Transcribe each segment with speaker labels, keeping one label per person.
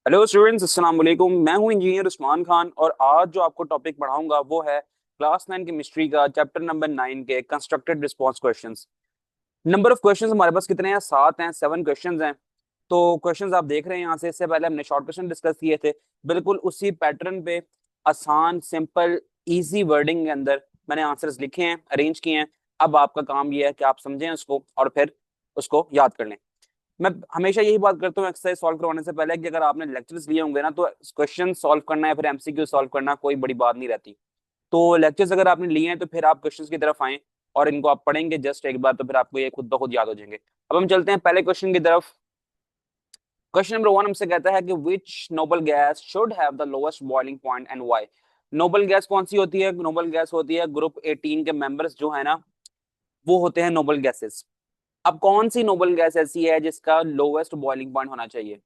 Speaker 1: Hello students, अस्सलाम वालेकुम। मैं हूं इंजीनियर उस्मान खान और आज जो आपको टॉपिक पढ़ाऊंगा वो है क्लास 9 केमिस्ट्री का चैप्टर नंबर 9 के constructed response questions. Number of questions हमारे पास कितने हैं? 7 हैं, 7 क्वेश्चंस हैं। तो क्वेश्चंस आप देख रहे हैं यहाँ से। इससे पहले हमने शॉर्ट क्वेश्चन डिस्कस किए थे, बिल्कुल उसी पैटर्न पे, आसान, सिंपल, इजी वर्डिंग के अंदर मैंने आंसर्स लिखे हैं, अरेंज किए हैं। अब आपका काम ये है कि आप समझें उसको और फिर उसको याद कर लें। मैं हमेशा यही बात करता हूँ एक्सरसाइज सॉल्व करवाने से पहले कि अगर आपने लेक्चर्स लिए होंगे ना, तो क्वेश्चन सॉल्व करना या फिर एमसीक्यू सॉल्व करना कोई बड़ी बात नहीं रहती। तो लेक्चर्स अगर आपने लिए हैं तो फिर आप क्वेश्चंस की तरफ आएं और इनको आप पढ़ेंगे जस्ट एक बार, तो फिर आपको ये खुद ब खुद याद हो जाएंगे। अब हम चलते हैं पहले क्वेश्चन की तरफ। क्वेश्चन नंबर 1 हमसे कहता है कि which noble gas should have the lowest boiling point and why. Noble gas कौन सी होती है? नोबल गैस होती है ग्रुप 18 के मेंबर्स जो है ना, वो होते हैं नोबल गैसेस। अब कौन सी नोबल गैस ऐसी है जिसका लोवेस्ट बॉइलिंग पॉइंट होना चाहिए?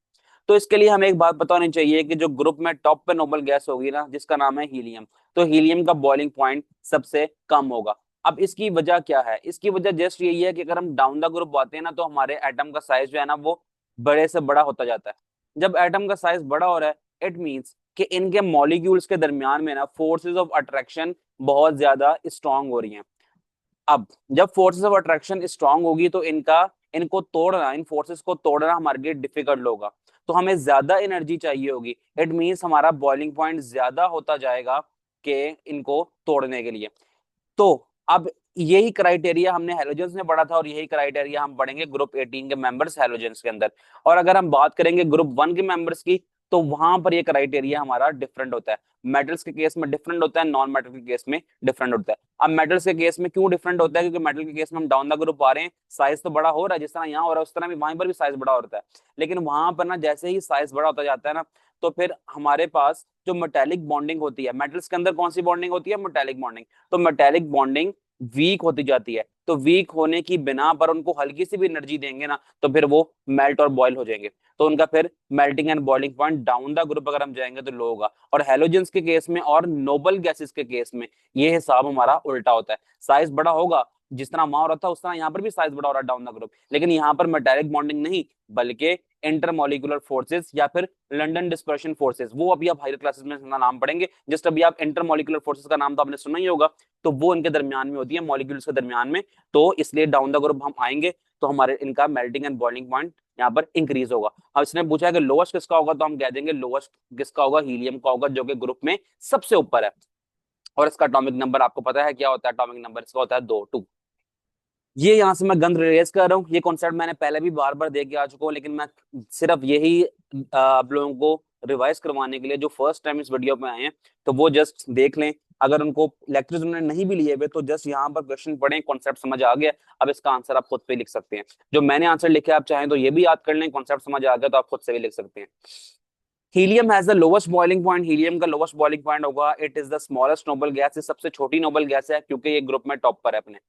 Speaker 1: तो इसके लिए हमें एक बात पता होनी चाहिए कि जो ग्रुप में टॉप पे नोबल गैस होगी ना, जिसका नाम है हीलियम, तो हीलियम का बॉइलिंग पॉइंट सबसे कम होगा। अब इसकी वजह क्या है? इसकी वजह जस्ट यही है कि अगर हम डाउन द ग्रुप आते हैं ना, तो हमारे एटम का साइज जो है ना, वो बड़े से बड़ा होता जाता है। जब एटम का साइज बड़ा हो रहा है, इट मीन्स कि इनके मॉलिक्यूल्स के दरमियान में ना फोर्सेस ऑफ अट्रैक्शन बहुत ज्यादा स्ट्रांग हो रही हैं। अब जब फोर्सेस ऑफ अट्रैक्शन स्ट्रांग होगी तो इनको तोड़ना, इन फोर्सेस को तोड़ना हमारे लिए डिफिकल्ट होगा। तो हमें ज्यादा एनर्जी चाहिए होगी। इट मीन्स हमारा बॉइलिंग पॉइंट ज्यादा होता जाएगा कि इनको तोड़ने के लिए। तो अब यही क्राइटेरिया हमने हैलोजेंस में पढ़ा था और यही क्राइटेरिया हम पढ़ेंगे ग्रुप 18 के मेंबर्स हैलोजेंस के अंदर। और अगर हम बात करेंगे ग्रुप 1 के मेंबर्स की, तो वहां पर ये क्राइटेरिया हमारा डिफरेंट होता है। मेटल्स के केस में डिफरेंट होता है, नॉन मेटल के केस में डिफरेंट होता है। अब मेटल्स के केस में क्यों डिफरेंट होता है? क्योंकि मेटल के केस में हम डाउन द ग्रुप आ रहे हैं, साइज तो बड़ा हो रहा है, जिस तरह यहाँ हो रहा है उस तरह भी वहां पर भी साइज बड़ा होता है। लेकिन वहां पर ना, जैसे ही साइज बड़ा होता जाता है ना, तो फिर हमारे पास जो मेटेलिक बॉन्डिंग होती है, मेटल्स के अंदर कौन सी बॉन्डिंग होती है? Metallic bonding. तो मेटेलिक बॉन्डिंग वीक होती जाती है। तो वीक होने की बिना पर उनको हल्की सी भी एनर्जी देंगे ना, तो फिर वो मेल्ट और बॉयल हो जाएंगे। तो उनका फिर melting and boiling point down the group अगर हम जाएंगे तो लो होगा। और हेलोजेंस के केस में और नोबल गैसेस के केस में ये हिसाब हमारा उल्टा होता है। साइज बड़ा होगा, जिस तरह वहां हो रहा था उस तरह यहाँ पर भी साइज बड़ा हो रहा है डाउन द ग्रुप, लेकिन यहाँ पर मेटेलिक बॉन्डिंग नहीं, बल्कि इंटरमोलिकुलर फोर्सेस या फिर लंदन डिस्पर्शन फोर्सेस, वो अभी आप हायर क्लासेस में इसका नाम पढ़ेंगे। जस्ट अभी आप इंटरमोलिकुलर फोर्सेस का नाम तो आपने सुना ही होगा। तो वो इनके दरमियान में होती है, मॉलिक्यूल्स के दरमियान में। तो इसलिए डाउन द ग्रुप हम आएंगे तो हमारे इनका मेल्टिंग एंड बॉइलिंग पॉइंट यहाँ पर इंक्रीज होगा। अब इसने पूछा है कि लोएस्ट किसका होगा, तो हम कह देंगे लोएस्ट किसका होगा? हीलियम का होगा, जो कि ग्रुप में सबसे ऊपर है। और इसका एटॉमिक नंबर आपको पता है क्या होता है? एटॉमिक नंबर इसका होता है 2 2। ये यहाँ से मैं गंद रिलीज कर रहा हूँ। ये कॉन्सेप्ट मैंने पहले भी बार बार दे के आ चुका हूँ, लेकिन मैं सिर्फ यही आप लोगों को रिवाइज करवाने के लिए, जो फर्स्ट टाइम इस वीडियो पे आए हैं, तो वो जस्ट देख लें। अगर उनको लेक्चर्स उन्होंने नहीं भी लिए हुए तो जस्ट यहाँ पर क्वेश्चन पढ़ें, कॉन्सेप्ट समझ आ गया। अब इसका आंसर आप खुद पे लिख सकते हैं। जो मैंने आंसर लिखे आप चाहें तो ये भी याद कर लें, कॉन्सेप्ट समझ आ गया तो आप खुद से भी लिख सकते हैं। Helium has the lowest boiling point. Helium का लोवेस्ट बॉइलिंग पॉइंट होगा। It is the smallest noble gas. ये सबसे छोटी नोबल गैस है क्योंकि ये ग्रुप में टॉप पर है अपने।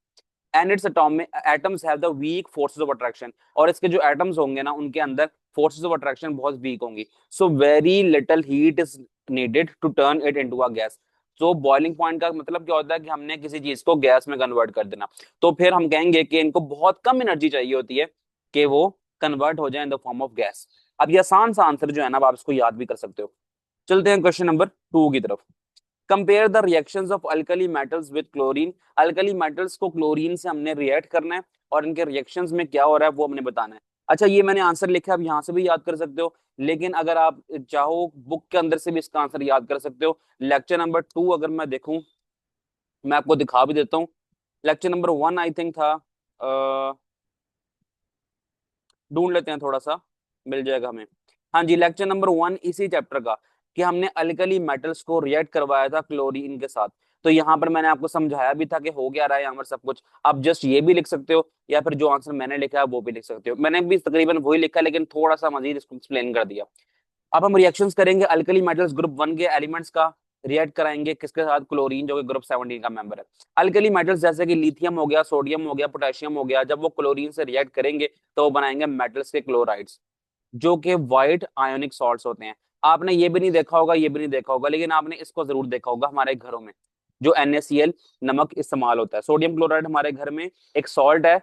Speaker 1: And its atomic atoms have the weak forces of attraction. और इसके जो एटम्स होंगे ना, उनके अंदर फोर्सेस ऑफ अट्रैक्शन बहुत वीक होंगी। So very little heat is needed to turn it into a gas. तो बॉइलिंग पॉइंट का मतलब क्या होता है? कि हमने किसी चीज को गैस में कन्वर्ट कर देना। तो फिर हम कहेंगे कि इनको बहुत कम एनर्जी चाहिए होती है कि वो कन्वर्ट हो जाए in the form of gas. अब ये आसान सा आंसर जो है ना, आप इसको याद भी कर सकते हो। चलते हैं क्वेश्चन नंबर 2 की तरफ। Compare the reactions of alkali metals with chlorine. Alkali metals को क्लोरीन से हमने रिएक्ट करना है और इनके रिएक्शंस में क्या हो रहा है वो हमने बताना है। अच्छा, ये मैंने आंसर लिखा है, अब यहाँ से भी याद कर सकते हो, लेकिन अगर आप चाहो बुक के अंदर से भी इसका आंसर याद कर सकते हो। लेक्चर नंबर 2 अगर मैं देखूं, मैं आपको दिखा भी देता हूँ। लेक्चर नंबर 1 आई थिंक था। ढूंढ लेते हैं थोड़ा सा, मिल जाएगा हमें। हाँ जी, लेक्चर नंबर 1 इसी चैप्टर का, कि हमने अल्कली मेटल्स को रिएक्ट करवाया था क्लोरीन के साथ। तो यहाँ पर मैंने आपको समझाया भी था कि हो क्या रहा है यहाँ पर सब कुछ। आप जस्ट ये भी लिख सकते हो या फिर जो आंसर मैंने लिखा है वो भी लिख सकते हो। मैंने भी तकरीबन वही लिखा है, लेकिन थोड़ा सा मजीद इसको एक्सप्लेन कर दिया। अब हम रिएक्शंस करेंगे अल्कली मेटल्स ग्रुप 1 के एलिमेंट्स का। रिएक्ट कराएंगे किसके साथ? क्लोरीन, जो कि ग्रुप 17 का मेंबर है। अल्कली मेटल्स जैसे कि लिथियम हो गया, सोडियम हो गया, पोटेशियम हो गया, जब वो क्लोरीन से रिएक्ट करेंगे तो वो बनाएंगे मेटल्स के क्लोराइड्स, जो कि व्हाइट आयोनिक सॉल्ट्स होते हैं। आपने ये भी नहीं देखा होगा, ये भी नहीं देखा होगा, लेकिन आपने इसको जरूर देखा होगा हमारे घरों में, जो NaCl नमक इस्तेमाल होता है। सोडियम क्लोराइड हमारे घर में एक सॉल्ट है,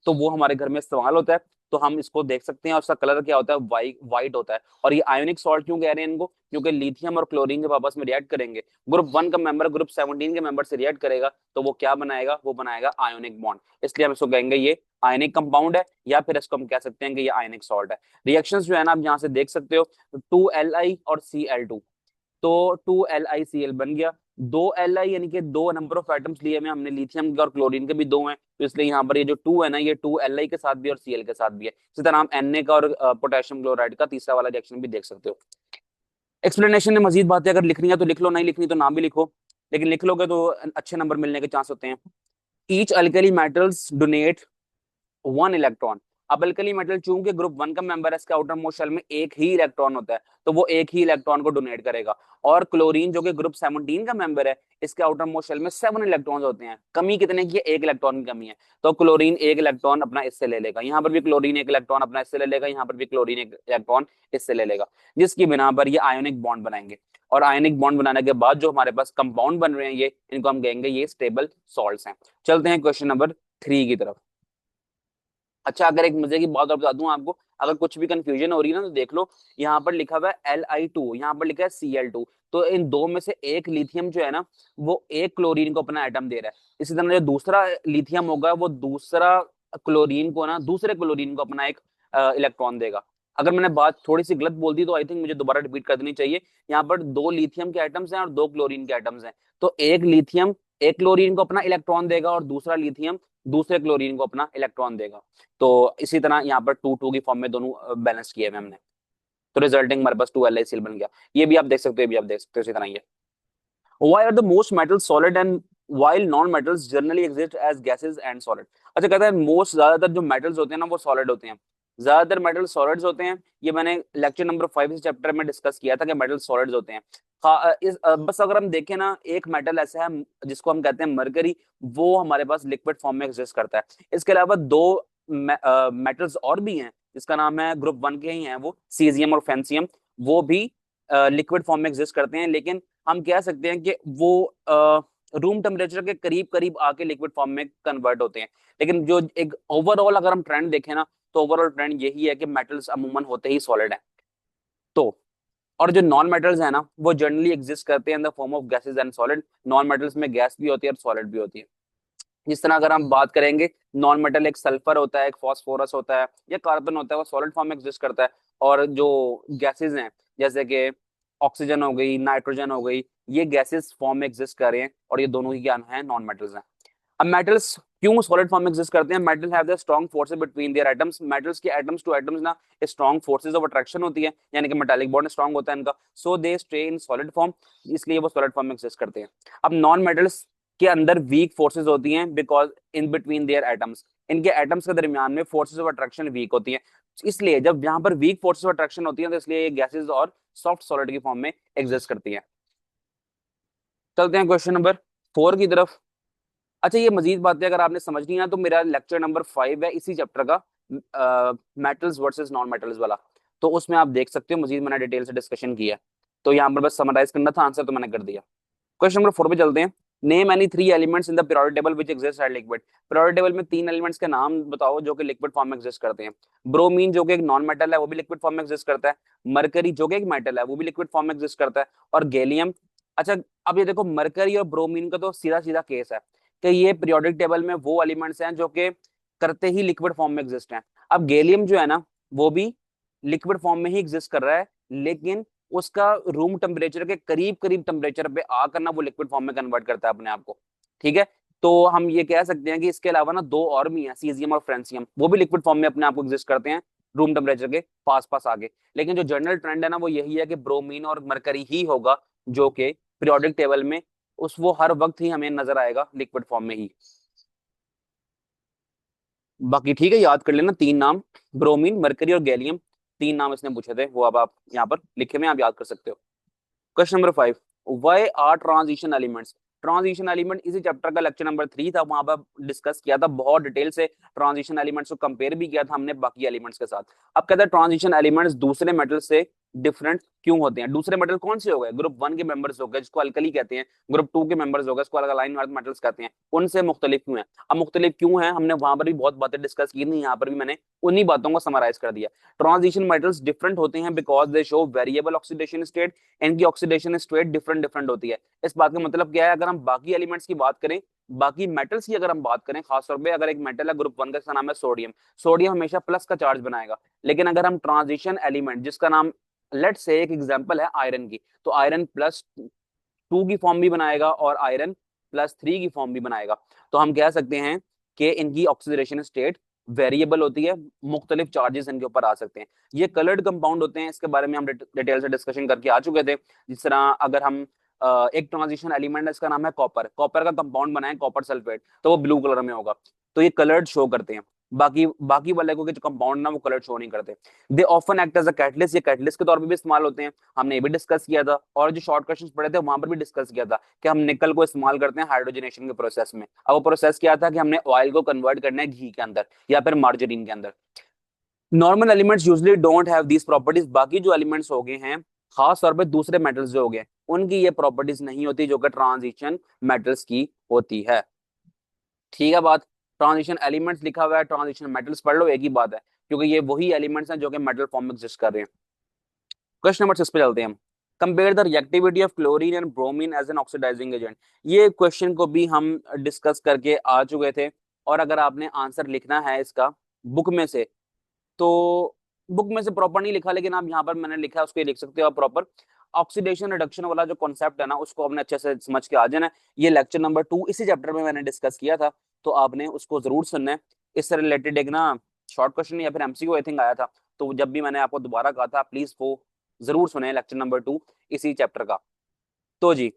Speaker 1: तो वो हमारे घर में इस्तेमाल होता है। तो हम इसको देख सकते हैं और उसका कलर क्या होता है, वाइट होता है। और ये आयोनिक सॉल्ट क्यों कह रहे हैं इनको, क्योंकि लिथियम और क्लोरीन जब आपस में रिएक्ट करेंगे, ग्रुप 1 का मेंबर ग्रुप 17 के मेंबर से रिएक्ट करेगा, तो वो क्या बनाएगा, वो बनाएगा आयोनिक बॉन्ड। इसलिए हम इसको कहेंगे ये आयनिक कंपाउंड है, या फिर इसको हम कह सकते हैं कि ये आयनिक सॉल्ट है। रिएक्शंस जो है ना आप यहाँ से देख सकते हो, 2Li और Cl2, तो 2LiCl बन गया। 2Li यानी कि दो नंबर ऑफ एटम्स लिए हुए हमने, लिथियम के और क्लोरीन के भी दो हैं, तो इसलिए यहाँ पर ये जो 2 है ना, ये 2Li के साथ भी और Cl के साथ भी है। इसी तरह हम Na का और पोटेशियम क्लोराइड का तीसरा वाला रिएक्शन भी देख सकते हो। एक्सप्लेनेशन में मजीद बातें अगर लिखनी है तो लिख लो, नहीं लिखनी तो ना भी लिखो, लेकिन लिख लोगे तो अच्छे नंबर मिलने के चांस होते हैं। Each alkali metals donate 1 electron. अब अल्कली मेटल चूंकि ग्रुप 1 का मेंबर है, इसका आउटर मोस्ट शेल में एक ही इलेक्ट्रॉन होता है, तो वो एक ही इलेक्ट्रॉन को डोनेट करेगा। और क्लोरीन जो कि ग्रुप 17 का मेंबर है, इसके आउटर मोस्ट शेल में 7 इलेक्ट्रॉन होते हैं। कमी कितने की है, 1 इलेक्ट्रॉन की कमी है, तो क्लोरीन 1 इलेक्ट्रॉन अपना इससे ले लेगा, यहाँ पर भी क्लोरीन 1 इलेक्ट्रॉन अपना इससे ले लेगा, यहाँ पर भी क्लोरीन 1 इलेक्ट्रॉन इससे ले लेगा, जिसकी बिना पर ये आयोनिक बॉन्ड बनाएंगे। और आयोनिक बॉन्ड बनाने के बाद जो हमारे पास कंपाउंड बन रहे हैं, ये इनको हम कहेंगे ये स्टेबल सॉल्ट्स हैं। चलते हैं क्वेश्चन नंबर 3 की तरफ। अच्छा, अगर एक मजे की बात और बता दूं आपको, अगर कुछ भी कंफ्यूजन हो रही है ना, तो देख लो, यहाँ पर लिखा हुआ है Li2, यहाँ पर लिखा है Cl2, तो इन दो में से एक लिथियम जो है ना, वो एक क्लोरीन को अपना एटम दे रहा है। इसी तरह जो दूसरा लिथियम होगा, वो दूसरा क्लोरीन को ना, दूसरे क्लोरीन को अपना एक इलेक्ट्रॉन देगा। अगर मैंने बात थोड़ी सी गलत बोल दी तो आई थिंक मुझे दोबारा रिपीट कर देनी चाहिए। यहाँ पर 2 लिथियम के एटम्स हैं और 2 क्लोरीन के एटम्स हैं, तो एक लिथियम एक क्लोरीन को अपना इलेक्ट्रॉन देगा और दूसरा लिथियम दूसरे क्लोरीन को अपना इलेक्ट्रॉन देगा। तो इसी तरह यहाँ पर 2 2 की फॉर्म में दोनों बैलेंस किए हुए हमने, तो रिजल्टिंग हमारे पास 2LiCl बन गया। ये भी आप देख सकते हो, ये भी आप देख सकते हो इसी तरह ये। Why are the most metals solid and while non-metals generally exist as gases and solid? अच्छा, कहता है मोस्ट, ज्यादातर जो मेटल्स होते हैं ना वो सॉलिड होते हैं, ज्यादातर मेटल सॉलिड्स होते हैं। ये मैंने लेक्चर नंबर 5 इस चैप्टर में डिस्कस किया था कि मेटल सॉलिड्स होते हैं। बस अगर हम देखें ना, एक मेटल ऐसा है जिसको हम कहते हैं मरकरी, वो हमारे पास लिक्विड फॉर्म में एग्जिस्ट करता है। इसके अलावा 2 मेटल्स और भी हैं, जिसका नाम है ग्रुप 1 के ही हैं, वो सीजियम और फेंसियम, वो भी लिक्विड फॉर्म में एग्जिस्ट करते हैं, लेकिन हम कह सकते हैं कि वो रूम टेम्परेचर के करीब करीब आके लिक्विड फॉर्म में कन्वर्ट होते हैं। लेकिन जो एक ओवरऑल अगर हम ट्रेंड देखें ना, तो ओवरऑल ट्रेंड यही है कि मेटल्स अमूमन होते ही सॉलिड हैं। तो और जो नॉन मेटल्स है ना, वो जनरली एग्जिस्ट करते हैं in the form of gases and solid. Non metals में गैस भी होती है और सॉलिड भी होती है। जिस तरह अगर हम बात करेंगे, नॉन मेटल एक सल्फर होता है, एक फॉस्फोरस होता है, या कार्बन होता है, वो सॉलिड फॉर्म में एग्जिस्ट करता है। और जो गैसेज हैं, जैसे कि ऑक्सीजन हो गई, नाइट्रोजन हो गई, ये गैसेस फॉर्म में एग्जिस्ट कर रहे हैं, और ये दोनों ही क्या है, नॉन मेटल्स हैं। अब मेटल्स क्यों सॉलिड फॉर्म में एग्जिस्ट करते हैं? Metal have the strong forces between their atoms. Metals के एटम्स टू एटम्स ना स्ट्रॉन्ग फोर्सेस ऑफ अट्रैक्शन होती है, यानी कि मेटालिक बॉन्ड स्ट्रॉन्ग होता है इनका, so they stay in solid form, इसलिए वो सॉलिड फॉर्म में एग्जिस्ट करते हैं। अब नॉन मेटल्स के अंदर वीक फोर्सेस होती हैं, because in between their atoms, इनके एटम्स के दरमियान में फोर्सेस ऑफ अट्रैक्शन वीक होती हैं। इसलिए जब यहाँ पर वीक फोर्सेस ऑफ अट्रैक्शन होती हैं, तो इसलिए ये गैसेस और सॉफ्ट सॉलिड की फॉर्म में एग्जिस्ट करती हैं। चलते हैं क्वेश्चन नंबर 4 की तरफ। अच्छा, ये मजीद बातें अगर आपने समझनी है तो मेरा लेक्चर नंबर 5 है इसी चैप्टर का, मेटल्स वर्सेस नॉन मेटल्स वाला, तो उसमें आप देख सकते हो, मजीद मैंने डिटेल से डिस्कशन किया है। तो यहाँ पर बस समराइज करना था, आंसर तो मैंने कर दिया। क्वेश्चन नंबर 4 पे चलते हैं। Name any 3 elements in the periodic table which exist at liquid. Periodic table में 3 एलिमेंट्स के नाम बताओ जो कि लिक्विड फॉर्म में एग्जिस्ट करते हैं। ब्रोमीन जो कि एक नॉन मेटल है, वो भी लिक्विड फॉर्म में एग्जिस्ट करता है। मरकरी जो कि एक मेटल है, वो भी लिक्विड फॉर्म में एग्जिस्ट करता है। और गैलियम। अच्छा, अब ये देखो, मरकरी और ब्रोमीन का तो सीधा सीधा केस है कि ये पीरियोडिक टेबल में वो एलिमेंट्स हैं जो कि करते ही लिक्विड फॉर्म में एग्जिस्ट हैं। अब गैलियम जो है ना, वो भी लिक्विड फॉर्म में ही एग्जिस्ट कर रहा है, लेकिन उसका रूम टेम्परेचर के करीब करीब टेम्परेचर पे आकर ना वो लिक्विड फॉर्म में कन्वर्ट करता है अपने आप को। ठीक है, तो हम ये कह सकते हैं कि इसके अलावा ना 2 और भी हैं, सीजियम और फ्रेंसियम, वो भी लिक्विड फॉर्म में अपने आप को एग्जिस्ट करते हैं रूम टेम्परेचर के पास पास आगे। लेकिन जो जनरल ट्रेंड है ना, वो यही है कि ब्रोमीन और मरकरी ही होगा जो कि पीरियोडिक टेबल में उस वो हर वक्त ही हमें नजर आएगा लिक्विड फॉर्म में ही। बाकी ठीक है, याद कर लेना 3 नाम, ब्रोमीन, मरकरी और गैलियम, 3 नाम इसने पूछे थे, वो अब आप यहाँ पर लिखे में आप याद कर सकते हो। Question number 5, why are transition elements. Transition element इसी चैप्टर का लेक्चर नंबर 3 था, वहां पर डिस्कस किया था बहुत डिटेल से, ट्रांजिशन एलिमेंट्स को कंपेयर भी किया था हमने बाकी एलिमेंट्स के साथ। अब कहते हैं ट्रांजिशन एलिमेंट्स दूसरे मेटल से डिफरेंट क्यों होते हैं? दूसरे मेटल कौन से हो गए? ग्रुप 1 के मेंबर्स हो गए जिसको अल्कली कहते हैं, ग्रुप 2 के मेंबर्स हो गए जिसको अलाइन अर्थ मेटल्स कहते हैं, उनसे मुख्तलिफ क्यों है? अब मुख्तलिफ क्यों है, हमने वहां पर भी बहुत बातें डिस्कस की थी, यहाँ पर भी मैंने उन्हीं बातों को समराइज कर दिया। ट्रांजिशन मेटल्स डिफरेंट होते हैं because they show variable oxidation state, इनकी ऑक्सीडेशन स्टेट डिफरेंट डिफरेंट होती है। इस बात का मतलब क्या है? अगर हम बाकी एलिमेंट्स की बात करें, बाकी मेटल्स की अगर हम बात करें, खासतौर पे अगर एक मेटल है ग्रुप 1 का, इसका नाम है सोडियम, सोडियम हमेशा प्लस का चार्ज बनाएगा। लेकिन अगर हम ट्रांजिशन एलिमेंट जिसका नाम, लेट से एक एग्जांपल है आयरन की, तो आयरन +2 की फॉर्म भी बनाएगा और आयरन +3 की फॉर्म भी बनाएगा। तो हम कह सकते हैं कि इनकी ऑक्सीडेशन स्टेट वेरिएबल होती है, मुख्तलिफ चार्जेस इनके ऊपर आ सकते हैं। ये कलर्ड कंपाउंड होते हैं, इसके बारे में हम डिटेल से डिस्कशन करके आ चुके थे। जिस तरह अगर हम एक ट्रांजिशन एलिमेंट है, इसका नाम है कॉपर, कॉपर का कंपाउंड बनाए कॉपर सल्फेट, तो वो ब्लू कलर में होगा। तो ये कलर्ड शो करते हैं, बाकी बाकी वाले को जो कंपाउंड ना वो कलर शो नहीं करते। They often act as a catalyst, ये कैटलिस्ट के तौर पे भी इस्तेमाल होते हैं, हमने ये भी डिस्कस किया था। और जो शॉर्ट क्वेश्चंस पढ़े थे वहां पर भी डिस्कस किया था कि हम निकल को इस्तेमाल करते हैं हाइड्रोजनेशन के प्रोसेस में। अब वो प्रोसेस क्या था कि हमने ऑयल को कन्वर्ट करना है घी के अंदर या फिर मार्जरीन के अंदर। Normal elements usually don't have these properties, बाकी जो एलिमेंट्स हो गए हैं, खास तौर पे दूसरे मेटल्स जो हो गए, उनकी ये प्रॉपर्टीज नहीं होती जो कि ट्रांजिशन मेटल्स की होती है। ठीक है बात? ट्रांजिशन एलिमेंट्स लिखा हुआ है, ट्रांजिशन मेटल्स पढ़ लो, एक ही बात है, क्योंकि ये वही एलिमेंट्स हैं जो कि मेटल फॉर्म में एग्जिस्ट कर रहे हैं। क्वेश्चन नंबर 6 पे चलते हैं हम। Compare the reactivity of chlorine and bromine as an oxidising agent. ये क्वेश्चन को भी हम डिस्कस करके आ चुके थे, और अगर आपने आंसर लिखना है इसका बुक में से, तो बुक में से प्रॉपर नहीं लिखा, लेकिन आप यहाँ पर मैंने लिखा है उसको लिख सकते हो आप प्रॉपर। ऑक्सीडेशन रिडक्शन वाला जो कॉन्सेप्ट है ना, उसको आपने अच्छे से समझ के आ जाना है। ये लेक्चर नंबर 2 इसी चैप्टर में मैंने डिस्कस किया था, तो आपने उसको जरूर सुनना है। इससे रिलेटेड एक ना शॉर्ट क्वेश्चन या फिर एमसीक्यू आई थिंक आया था, तो जब भी मैंने आपको दोबारा कहा था प्लीज वो जरूर सुने लेक्चर नंबर 2 इसी चैप्टर का। तो जी,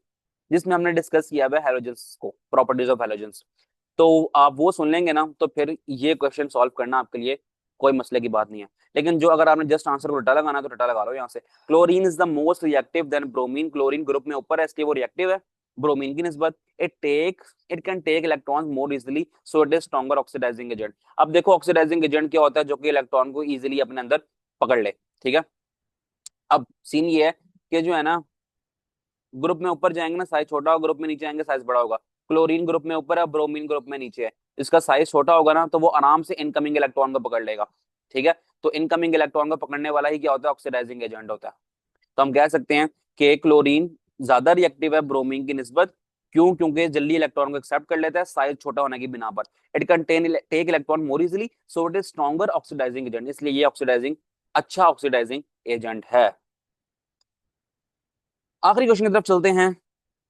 Speaker 1: जिसमें हमने डिस्कस किया है हेलोजेंस को, प्रॉपर्टीज ऑफ हेलोजेंस, तो आप वो सुन लेंगे ना, तो फिर ये क्वेश्चन सॉल्व करना आपके लिए कोई मसले की बात नहीं है। लेकिन जो अगर आपने जस्ट आंसर को रटा लगाना तो रटा लगा लो यहाँ से। Chlorine is the most reactive than bromine, chlorine group में ऊपर है इसलिए वो रिएक्टिव है ब्रोमीन की निस्बत। It can take electrons more easily so it is stronger oxidising agent. अब देखो ऑक्सीडाइजिंग एजेंट क्या होता है? जो कि इलेक्ट्रॉन को इजीली अपने अंदर पकड़ ले। ठीक है, अब सीन ये है कि जो है ना, ग्रुप में ऊपर जाएंगे ना साइज छोटा होगा, ग्रुप में नीचे आएंगे साइज बड़ा होगा। क्लोरीन ग्रुप में ऊपर है, ब्रोमीन ग्रुप में नीचे है। इसका साइज छोटा होगा ना, तो वो आराम से इनकमिंग इलेक्ट्रॉन को पकड़ लेगा। ठीक है, तो इनकमिंग इलेक्ट्रॉन को पकड़ने वाला ही क्या होता है? ऑक्सीडाइजिंग एजेंट होता है। तो हम कह सकते हैं कि क्लोरीन ज्यादा रिएक्टिव है ब्रोमीन की निस्बत। क्यों? क्योंकि जल्दी इलेक्ट्रॉन को एक्सेप्ट कर लेता है साइज छोटा होने की बिना पर। It can take electron more easily so it is stronger oxidising agent, इसलिए ये ऑक्सीडाइजिंग अच्छा ऑक्सीडाइजिंग एजेंट है। आखिरी क्वेश्चन की तरफ चलते हैं।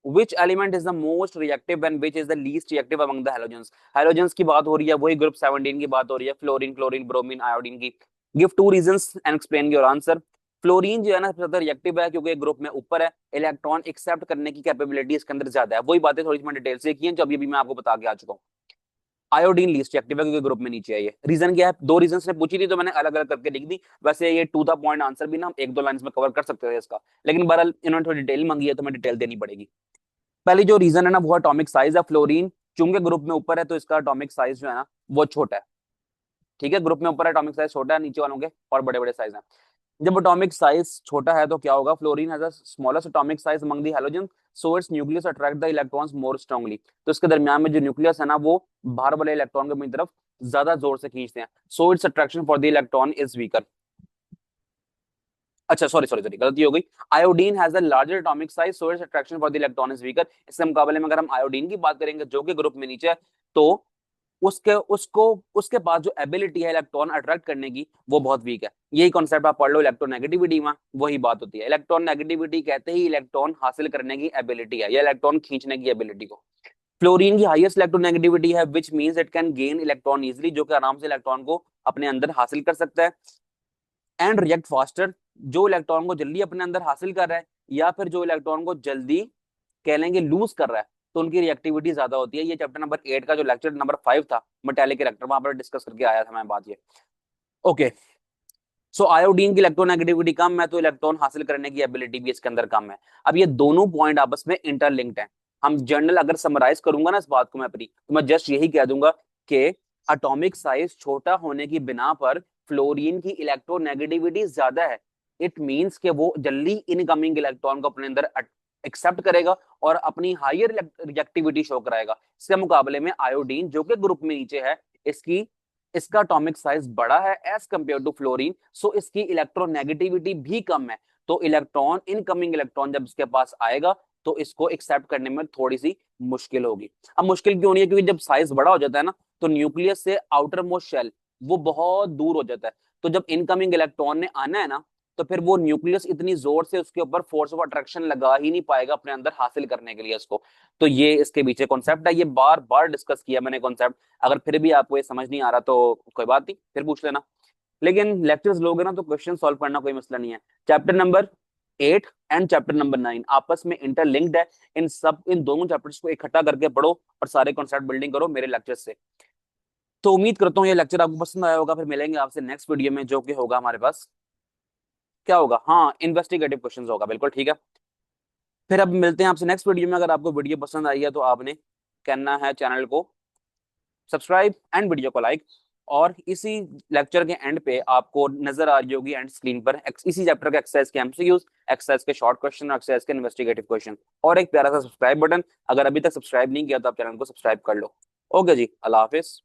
Speaker 1: Which element is the most reactive and which is the least reactive among the halogens? Halogens की बात हो रही है, वही ग्रुप 17 की बात हो रही है, फ्लोरीन, क्लोरीन, ब्रोमीन, आयोडीन की। Give 2 reasons and explain your answer. Fluorine जो है ना सबसे ज्यादा रिएक्टिव है क्योंकि ग्रुप में ऊपर है, इलेक्ट्रॉन एक्सेप्ट करने की कैपेबिलिटी इसके अंदर ज्यादा है। वही बातें थोड़ी सी मैं डिटेल से की हैं जो अभी भी मैं आपको बता के आ चुका हूँ। आयोडीन लीस्ट रिएक्टिव है क्योंकि ग्रुप में नीचे है। ये रीजन क्या है? 2 रीजन ने पूछी थी तो मैंने अलग अलग करके लिख दी। वैसे ये टू द पॉइंट आंसर भी ना 1-2 लाइन में कवर कर सकते थे इसका, लेकिन बहरहाल इन्होंने थोड़ी डिटेल मांगी है तो मैं डिटेल देनी पड़ेगी। पहली जो रीजन है ना वो एटॉमिक साइज है। फ्लोरीन चूंकि ग्रुप में ऊपर है तो इसका एटॉमिक साइज जो है ना वो छोटा है। ठीक है, ग्रुप में ऊपर एटॉमिक साइज छोटा है, नीचे वालों के और बड़े बड़े साइज हैं। जब एटॉमिक साइज छोटा है तो क्या होगा? Fluorine has a smallest atomic size among the halogen so it's nucleus attract the electrons more strongly. तो इसके दरमियान में जो न्यूक्लियस है ना वो बाहर वाले इलेक्ट्रॉन को अपनी तरफ ज्यादा जोर से खींचते हैं, so it's attraction for the electron is weaker. अच्छा सॉरी सॉरी सॉरी, गलती हो गई। Iodine has a larger atomic size so it's attraction for the electron is weaker. इसके मुकाबले में अगर हम आयोडीन की बात करेंगे जो कि ग्रुप में नीचे है, तो उसके उसको उसके पास जो एबिलिटी है इलेक्ट्रॉन अट्रैक्ट करने की वो बहुत वीक है। यही कॉन्सेप्ट आप पढ़ लो इलेक्ट्रोनेगेटिविटी में, वही बात होती है। इलेक्ट्रॉन नेगेटिविटी कहते ही इलेक्ट्रॉन हासिल करने की एबिलिटी है या इलेक्ट्रॉन खींचने की एबिलिटी को। फ्लोरीन की हाईएस्ट इलेक्ट्रोनेगेटिविटी है which means it can gain electron easily, जो कि आराम से इलेक्ट्रॉन को अपने अंदर हासिल कर सकता है। एंड रिएक्ट फास्टर, जो इलेक्ट्रॉन को जल्दी अपने अंदर हासिल कर रहा है या फिर जो इलेक्ट्रॉन को जल्दी कह लेंगे लूज कर रहा है, तो उनकी रिएक्टिविटी ज्यादा होती है। ये चैप्टर नंबर 8 का जो लेक्चर नंबर 5 था मेटेलिक रिएक्टर, वहां पर डिस्कस करके आया था मैं बात ये। ओके, सो आयोडीन की इलेक्ट्रोनेगेटिविटी कम है तो इलेक्ट्रॉन हासिल करने की एबिलिटी भी इसके अंदर कम है। अब ये दोनों पॉइंट आपस में इंटरलिंक्ड है। हम जनरल अगर समराइज करूंगा ना इस बात को मैं अपनी, तो मैं जस्ट यही कह दूंगा कि एटॉमिक साइज छोटा होने की बिना पर फ्लोरीन की इलेक्ट्रोनेगेटिविटी ज्यादा है, इट मींस कि वो जल्दी इनकमिंग इलेक्ट्रॉन को अपने अंदर एक्सेप्ट करेगा और अपनी हायर रिएक्टिविटी शो कराएगा। इसके मुकाबले में आयोडीन जो कि ग्रुप में नीचे है, इसकी इसका एटॉमिक साइज बड़ा है एज कंपेयर टू फ्लोरीन, सो इसकी इलेक्ट्रोनेगेटिविटी भी कम है। तो इलेक्ट्रॉन, इनकमिंग इलेक्ट्रॉन जब इसके पास आएगा तो इसको एक्सेप्ट करने में थोड़ी सी मुश्किल होगी। अब मुश्किल क्यों नहीं है? क्योंकि जब साइज बड़ा हो जाता है ना, तो न्यूक्लियस से आउटर मोस्ट शेल वो बहुत दूर हो जाता है। तो जब इनकमिंग इलेक्ट्रॉन ने आना है ना, तो फिर वो न्यूक्लियस इतनी जोर से उसके ऊपर फोर्स ऑफ अट्रैक्शन लगा ही नहीं पाएगा अपने अंदर हासिल करने के लिए इसको। तो ये इसके पीछे कॉन्सेप्ट है, ये बार बार डिस्कस किया मैंने कॉन्सेप्ट। अगर फिर भी आपको ये समझ नहीं आ रहा तो कोई बात नहीं, फिर पूछ लेना। लेकिन लेक्चर्स लोगे ना तो क्वेश्चन सॉल्व करना कोई मसला नहीं है। Chapter number 8 and chapter number 9 आपस में इंटरलिंक्ड है। इन दोनों चैप्टर्स को इकट्ठा करके पढ़ो और सारे कॉन्सेप्ट बिल्डिंग करो मेरे लेक्चर से। तो उम्मीद करता हूँ ये लेक्चर आपको पसंद आया होगा। फिर मिलेंगे आपसे नेक्स्ट वीडियो में, जो कि होगा हमारे पास, क्या होगा, हाँ, इन्वेस्टिगेटिव क्वेश्चंस होगा, बिल्कुल ठीक है। फिर अब मिलते हैं आपसे नेक्स्ट वीडियो में। अगर आपको वीडियो पसंद आई है तो आपने करना है चैनल को सब्सक्राइब एंड वीडियो को लाइक। और इसी लेक्चर के एंड पे आपको नजर आ रही होगी एंड स्क्रीन पर इसी चैप्टर के एक्सरसाइज के एमसीक्यूज, एक्सरसाइज के शॉर्ट क्वेश्चन और एक्सरसाइज के इन्वेस्टिगेटिव क्वेश्चन, और एक प्यारा सा सब्सक्राइब बटन। अगर अभी तक सब्सक्राइब नहीं किया तो आप चैनल को सब्सक्राइब कर लो। ओके जी, अल्लाह हाफिज।